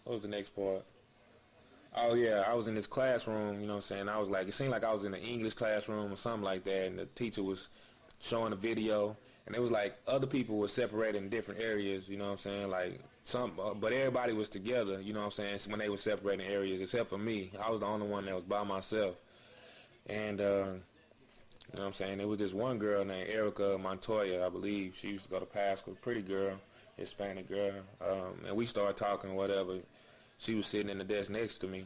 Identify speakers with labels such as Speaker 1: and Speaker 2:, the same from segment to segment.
Speaker 1: What was the next part? Oh yeah, I was in this classroom, you know what I'm saying? I was like, it seemed like I was in an English classroom or something like that, and the teacher was showing a video, and it was like other people were separated in different areas, you know what I'm saying? Like but everybody was together, you know what I'm saying? When they were separating areas, except for me, I was the only one that was by myself, and you know what I'm saying? There was this one girl named Erica Montoya, I believe. She used to go to Pascal, pretty girl, Hispanic girl, and we started talking, whatever. She was sitting in the desk next to me.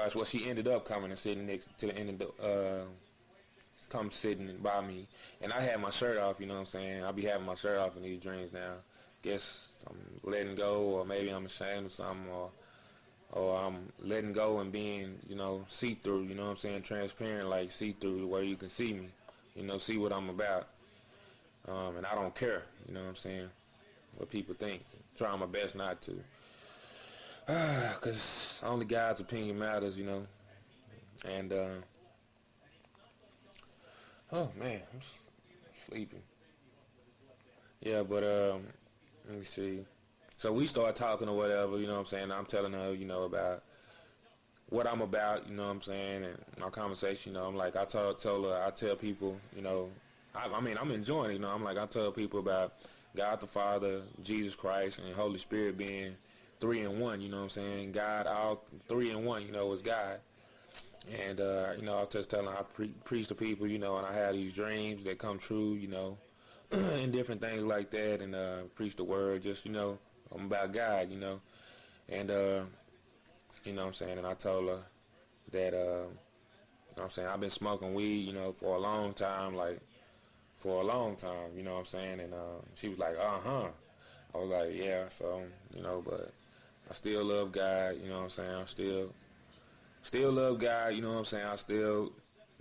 Speaker 1: So she ended up coming and sitting next to the end of the, come sitting by me. And I had my shirt off, you know what I'm saying? I be having my shirt off in these dreams now. Guess I'm letting go, or maybe I'm ashamed of something, or I'm letting go and being, you know, see-through, you know what I'm saying? Transparent, like see-through, where you can see me, you know, see what I'm about. And I don't care, you know what I'm saying? What people think. Trying my best not to. Because only God's opinion matters, you know. And, oh man, I'm sleeping. Yeah, but, let me see. So we start talking or whatever, you know what I'm saying? I'm telling her, you know, about what I'm about, you know what I'm saying? And our conversation, you know, I'm like, told her, I tell people, you know, I mean, I'm enjoying it, you know. I'm like, I tell people about God the Father, Jesus Christ, and Holy Spirit being three in one, you know what I'm saying? God, all three in one, you know, is God. And, you know, I just telling, I preach to people, you know, and I have these dreams that come true, you know, and different things like that, and preach the word, just, you know, I'm about God, you know. And, you know what I'm saying, and I told her that, you know what I'm saying, I've been smoking weed, you know, for a long time, like, for a long time, you know what I'm saying, and she was like, uh-huh. I was like, yeah, so, you know, but I still love God, you know what I'm saying, I still love God, you know what I'm saying,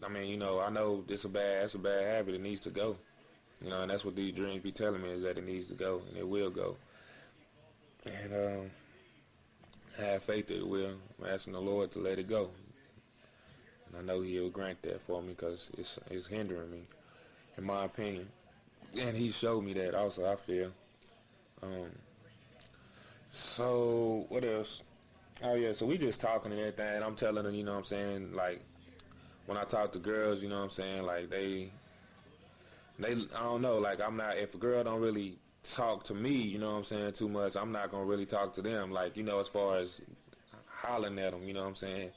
Speaker 1: I mean, you know, I know that's a bad habit, it needs to go, you know, and that's what these dreams be telling me, is that it needs to go, and it will go, and I have faith that it will. I'm asking the Lord to let it go, and I know He'll grant that for me, because it's hindering me, in my opinion, and He showed me that also, I feel. um, so, what else? Oh yeah, so we just talking and everything, and I'm telling them, you know what I'm saying, like, when I talk to girls, you know what I'm saying, like, I don't know, like, I'm not, if a girl don't really talk to me, you know what I'm saying, too much, I'm not gonna really talk to them, like, you know, as far as hollering at them, you know what I'm saying,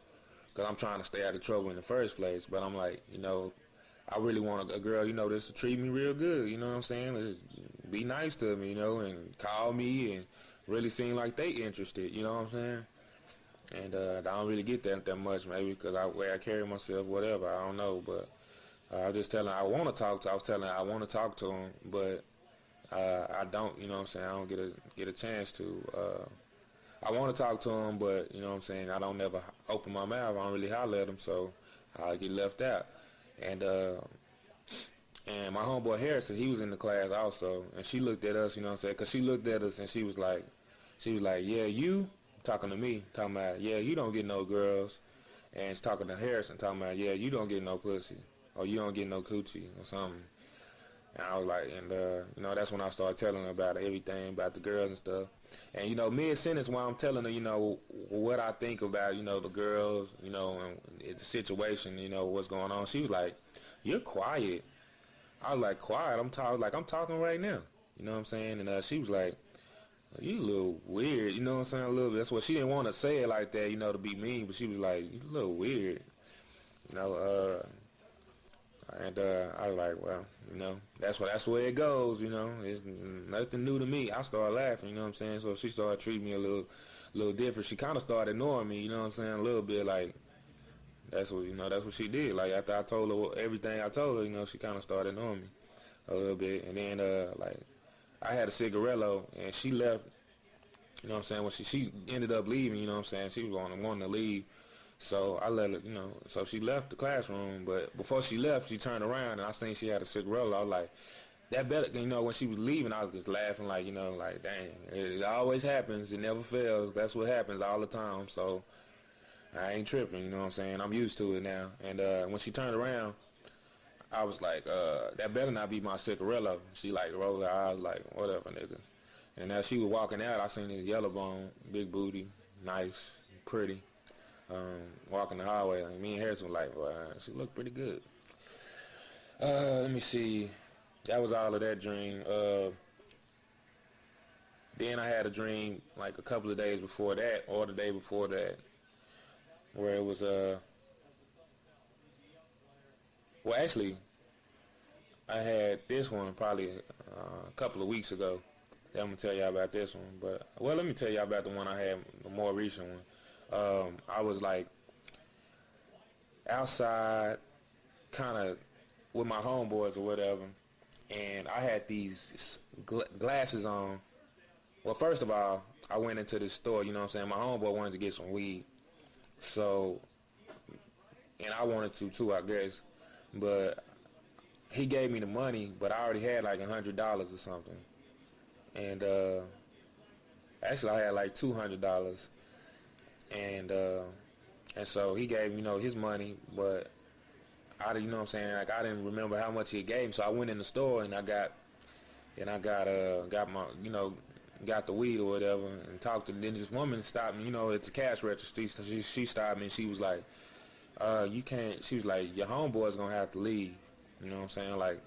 Speaker 1: because I'm trying to stay out of trouble in the first place, but I'm like, you know, I really want a girl, you know, just to treat me real good, you know what I'm saying, just be nice to me, you know, and call me and really seem like they interested, you know what I'm saying. And I don't really get that much, maybe because way I carry myself, whatever. I don't know, but I was just telling. I want to talk to. I was telling. I want to talk to him, but I don't. You know what I'm saying? I don't get a chance to. I want to talk to him, but you know what I'm saying. I don't never open my mouth. I don't really holler at him, so I get left out. And and my homeboy Harrison, he was in the class also, and she looked at us. You know what I'm saying? Because she looked at us and she was like, yeah, you. Talking to me, talking about, yeah, you don't get no girls. And she's talking to Harrison, talking about, yeah, you don't get no pussy. Or you don't get no coochie or something. And I was like, and, you know, that's when I started telling her about everything, about the girls and stuff. And, you know, mid-sentence while I'm telling her, you know, what I think about, you know, the girls, you know, and the situation, you know, what's going on, she was like, you're quiet. I was like, quiet? I'm talking right now. You know what I'm saying? And she was like, you a little weird, you know what I'm saying? A little bit. That's what she didn't want to say it like that, you know, to be mean, but she was like, you a little weird, you know. And I was like, well, you know, that's the way it goes, you know. It's nothing new to me. I started laughing, you know what I'm saying? So she started treating me a little different. She kind of started ignoring me, you know what I'm saying? A little bit, like that's what she did. Like after I told her everything I told her, you know, she kind of started ignoring me a little bit, and then like I had a cigarello, and she left. You know what I'm saying? When she ended up leaving, you know what I'm saying? She was wanting to leave. So I let her, you know, so she left the classroom. But before she left, she turned around, and I seen she had a cigarette. I was like, that better, you know, when she was leaving, I was just laughing, like, you know, like, dang, it always happens. It never fails. That's what happens all the time. So I ain't tripping, you know what I'm saying? I'm used to it now. And when she turned around, I was like, that better not be my cigarello. She like rolled her eyes like, whatever, nigga. And as she was walking out, I seen this yellow bone, big booty, nice, pretty. Walking the hallway, like, me and Harrison were like, well, she looked pretty good. Let me see. That was all of that dream. Then I had a dream like a couple of days before that, or the day before that, where it was well, actually, I had this one probably a couple of weeks ago. I'm gonna tell y'all about this one, but well, let me tell y'all about the one I had, the more recent one. I was like outside, kind of with my homeboys or whatever, and I had these glasses on. Well, first of all, I went into this store. You know what I'm saying? My homeboy wanted to get some weed, so and I wanted to too, I guess, but he gave me the money, but I already had like $100 or something. And actually I had like $200, and so he gave his money, but you know what I'm saying, like I didn't remember how much he gave me, so I went in the store and I got my got the weed or whatever and talked to. Then this woman stopped me, at the cash register. She stopped me and she was like, you can't. She was like, your homeboy's gonna have to leave. You know what I'm saying, like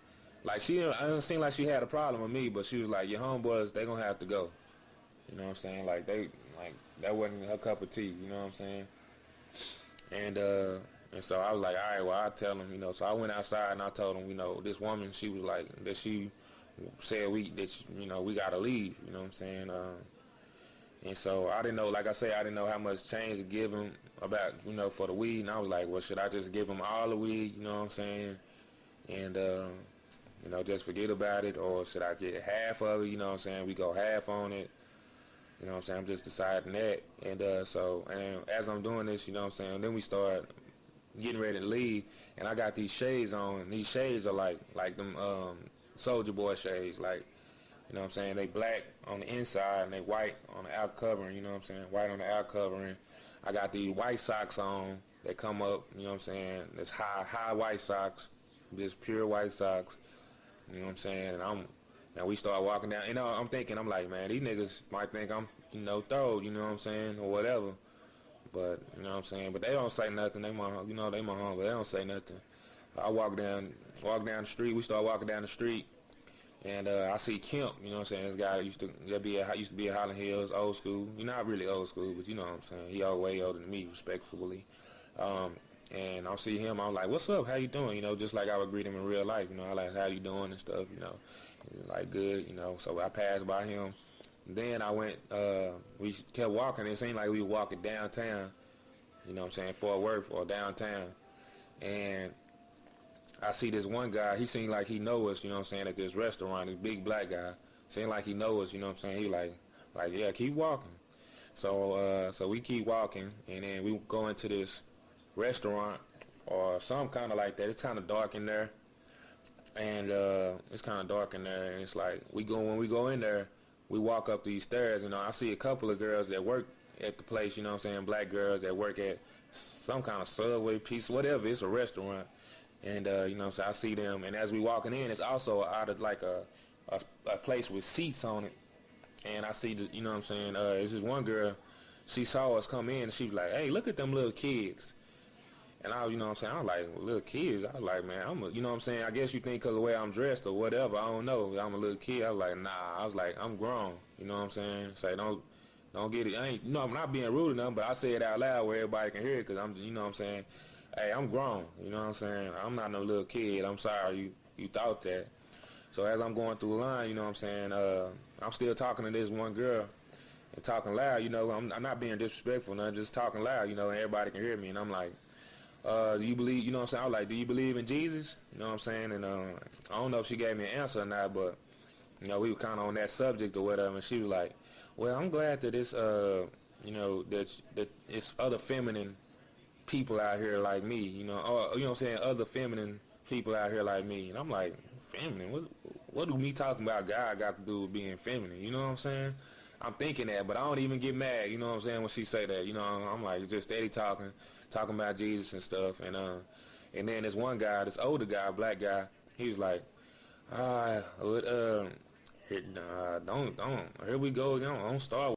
Speaker 1: she, I didn't seem like she had a problem with me, but she was like, your homeboys, they gonna have to go. You know what I'm saying? Like that wasn't her cup of tea. You know what I'm saying? And so I was like, all right, well, I'll tell them. So I went outside and I told them, this woman, she was like that. She said we gotta leave. You know what I'm saying? And so I didn't know. Like I say, I didn't know how much change to give him about for the weed. And I was like, well, should I just give him all the weed? You know what I'm saying? And just forget about it, or should I get half of it? You know what I'm saying? We go half on it. You know what I'm saying? I'm just deciding that. And and as I'm doing this, you know what I'm saying, then we start getting ready to leave, and I got these shades on, and these shades are like them Soldier Boy shades, like, you know what I'm saying, they black on the inside and they white on the out covering, you know what I'm saying, white on the out covering. I got these white socks on that come up, you know what I'm saying, that's high white socks, just pure white socks, you know what I'm saying, and we start walking down, I'm thinking, I'm like, man, these niggas might think I'm, throw, you know what I'm saying, or whatever, but, you know what I'm saying, but they don't say nothing, they my home, but they don't say nothing. I walk down the street, we start walking down the street, and I see Kemp, you know what I'm saying, this guy used to be at Highland Hills, old school, not really old school, but you know what I'm saying, he all way older than me, respectfully. And I'll see him, I'm like, what's up, how you doing, just like I would greet him in real life, I like, how you doing and stuff, like, good, so I passed by him. Then I went, we kept walking, it seemed like we were walking downtown, you know what I'm saying, Fort Worth or downtown, and I see this one guy, he seemed like he know us, you know what I'm saying, at this restaurant, this big black guy, seemed like he know us, you know what I'm saying, he like, yeah, keep walking. So we keep walking, and then we go into this restaurant or some kind of like that. It's kind of dark in there, and it's kind of dark in there, and it's like when we go in there, we walk up these stairs, I see a couple of girls that work at the place, you know what I'm saying, black girls that work at some kind of Subway, Pizza, whatever, it's a restaurant. And, so I see them, and as we walking in, it's also out of like a place with seats on it, and I see you know what I'm saying, it's this one girl, she saw us come in, and she was like, hey, look at them little kids, and you know what I'm saying, I was like, well, little kids, I was like, man, you know what I'm saying, I guess you think because of the way I'm dressed or whatever, I don't know, I'm a little kid. I was like, nah, I was like, I'm grown, you know what I'm saying, say, don't get it, I'm not being rude to them, but I say it out loud where everybody can hear it, because I'm, you know what I'm saying, hey, I'm grown, you know what I'm saying? I'm not no little kid. I'm sorry you thought that. So as I'm going through the line, you know what I'm saying, I'm still talking to this one girl and talking loud, I'm not being disrespectful, I'm just talking loud, and everybody can hear me. And I'm like, do you believe, you know what I'm saying? I was like, do you believe in Jesus? You know what I'm saying? And I don't know if she gave me an answer or not, but, we were kind of on that subject or whatever. And she was like, well, I'm glad that it's, that it's other feminine people out here like me, or, you know what I'm saying, other feminine people out here like me. And I'm like, feminine? What do me talking about God got to do with being feminine? You know what I'm saying? I'm thinking that, but I don't even get mad, you know what I'm saying, when she say that. I'm like just steady talking about Jesus and stuff. And then this one guy, this older guy, black guy, he was like, don't, here we go, don't start